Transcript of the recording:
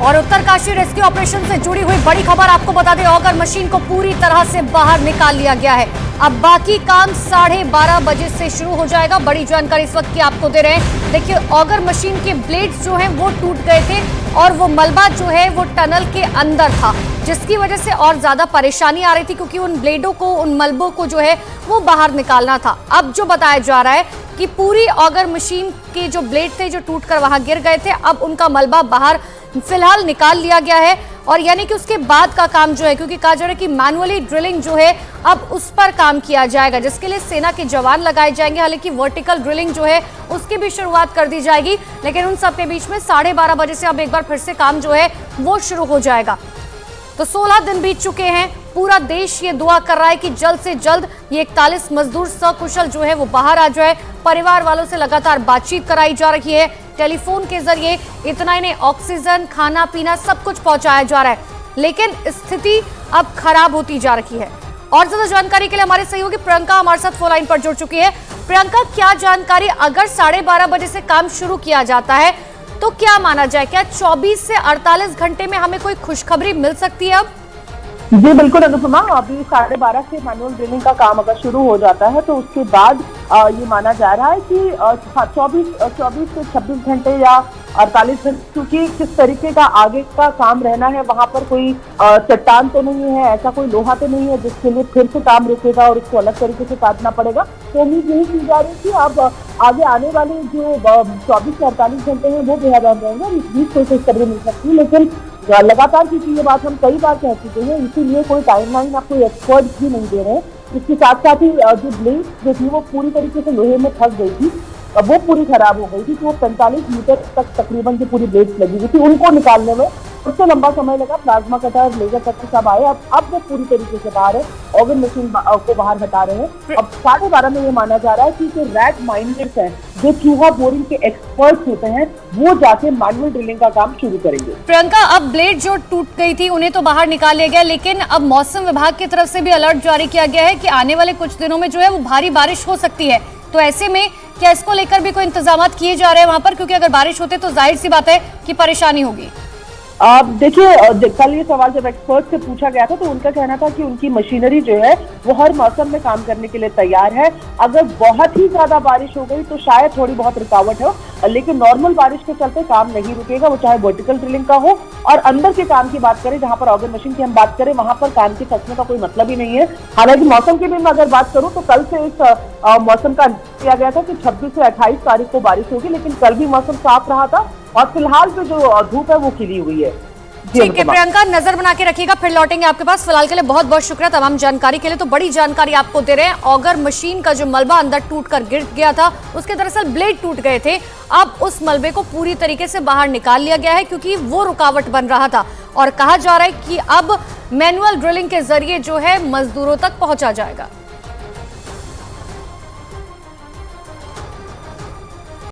और Uttarkashi rescue operation से जुड़ी हुई बड़ी खबर आपको बता दें, ऑगर मशीन को पूरी तरह से बाहर निकाल लिया गया है। अब बाकी काम 12:30 बजे से शुरू हो जाएगा। बड़ी जानकारी इस वक्त की आपको दे रहे हैं। देखिए, ऑगर मशीन के ब्लेड्स जो हैं वो टूट गए थे और वो मलबा जो है वो टनल के अंदर था, जिसकी वजह से और ज्यादा परेशानी आ रही थी, क्योंकि उन ब्लेडों को, उन मलबों को जो है वो बाहर निकालना था। अब जो बताया जा रहा है कि पूरी ऑगर मशीन के जो ब्लेड थे जो टूटकर वहां गिर गए थे, अब उनका मलबा बाहर फिलहाल निकाल लिया गया है। और यानी कि उसके बाद का काम जो है, क्योंकि कहा जा रहा है कि मैनुअली ड्रिलिंग जो है अब उस पर काम किया जाएगा, जिसके लिए सेना के जवान लगाए जाएंगे। हालांकि वर्टिकल ड्रिलिंग जो है उसकी भी शुरुआत कर दी जाएगी, लेकिन उन सब के बीच में 12:30 बजे से अब एक बार फिर से काम जो है वो शुरू हो जाएगा। तो 16 दिन बीत चुके हैं। पूरा देश ये दुआ कर रहा है कि जल्द से जल्द ये 41 मजदूर सकुशल जो है वो बाहर आ जाए। परिवार वालों से लगातार बातचीत कराई जा रही है, टेलीफोन के जरिए। इतना इन्हें ऑक्सीजन, खाना पीना सब कुछ पहुंचाया जा रहा है, लेकिन स्थिति अब खराब होती जा रही है। और ज्यादा जानकारी के लिए हमारे सहयोगी प्रियंका हमारे साथ फोन लाइन पर जुड़ चुकी है। प्रियंका, क्या जानकारी, अगर 12:30 बजे से काम शुरू किया जाता है तो क्या माना जाए, क्या 24 से 48 घंटे में हमें कोई खुशखबरी मिल सकती है? अब जी बिल्कुल अनुपमा, अभी 12:30 से मैनुअल ड्रिलिंग का काम अगर शुरू हो जाता है तो उसके बाद ये माना जा रहा है कि 24 से 26 घंटे या 48 घंटे, क्योंकि किस तरीके का आगे का काम रहना है, वहां पर कोई चट्टान तो नहीं है, ऐसा कोई लोहा तो नहीं है जिसके लिए फिर से काम रुकेगा और उसको अलग तरीके से काटना पड़ेगा। तो उम्मीद यही की जा रही है कि अब आगे आने वाले जो 24 से 48 घंटे हैं वो बेहद रहेंगे और इस बीच कोई खुशखबरी मिल सकती है। लेकिन लगातार, क्योंकि ये बात हम कई बार कह चुके हैं, इसीलिए कोई टाइमलाइन आप कोई एक्सपर्ट भी नहीं दे रहे हैं। इसके साथ साथ ही जो ब्लेड जो थी वो पूरी तरीके से लोहे में फंस गई थी, वो पूरी खराब हो गई थी। तो वो 45 मीटर तक तकरीबन जो पूरी ब्लेड्स लगी हुई थी, उनको निकालने में उससे लंबा समय लगा। प्लाज्मा कटर, लेजर कटर सब आए, अब वो पूरी तरीके से बाहर है, ऑर्गन मशीन को बाहर हटा रहे हैं। अब 12:30 में ये माना जा रहा है कि जो रैट माइनर्स हैं, जो चूहा बोरिंग के एक्सपर्ट्स होते हैं, वो जाके मैनुअल ड्रिलिंग का काम शुरू करेंगे। प्रियंका, अब ब्लेड जो टूट गई थी उन्हें तो बाहर निकाल लिया गया, लेकिन अब मौसम विभाग की तरफ से भी अलर्ट जारी किया गया है कि आने वाले कुछ दिनों में जो है वो भारी बारिश हो सकती है। तो ऐसे में क्या इसको लेकर भी कोई इंतजाम किए जा रहे हैं वहां पर, क्योंकि अगर बारिश होते तो जाहिर सी बात है कि परेशानी होगी। देखिए, कल ये सवाल जब एक्सपर्ट से पूछा गया था तो उनका कहना था कि उनकी मशीनरी जो है वो हर मौसम में काम करने के लिए तैयार है। अगर बहुत ही ज्यादा बारिश हो गई तो शायद थोड़ी बहुत रुकावट हो, लेकिन नॉर्मल बारिश के चलते काम नहीं रुकेगा, वो चाहे वर्टिकल ड्रिलिंग का हो। और अंदर के काम की बात करें, जहां पर ऑर्गन मशीन की हम बात करें, वहां पर काम के फंसने का कोई मतलब ही नहीं है। हालांकि मौसम की भी मैं अगर बात करूं तो कल से एक मौसम का किया गया था कि 26 से 28 तारीख को बारिश होगी, लेकिन कल भी मौसम साफ रहा था और फिलहाल पे जो धूप है वो खिली हुई है। ठीक है प्रियंका, नजर बना के रखिएगा, फिर लौटेंगे आपके पास। फिलहाल के लिए बहुत बहुत शुक्रिया तमाम जानकारी के लिए। तो बड़ी जानकारी आपको दे रहे हैं, ऑगर मशीन का जो मलबा अंदर टूटकर गिर गया था, उसके दरअसल ब्लेड टूट गए थे। अब उस मलबे को पूरी तरीके से बाहर निकाल लिया गया है, क्योंकि वो रुकावट बन रहा था। और कहा जा रहा है कि अब मैनुअल ड्रिलिंग के जरिए जो है मजदूरों तक पहुंचा जाएगा।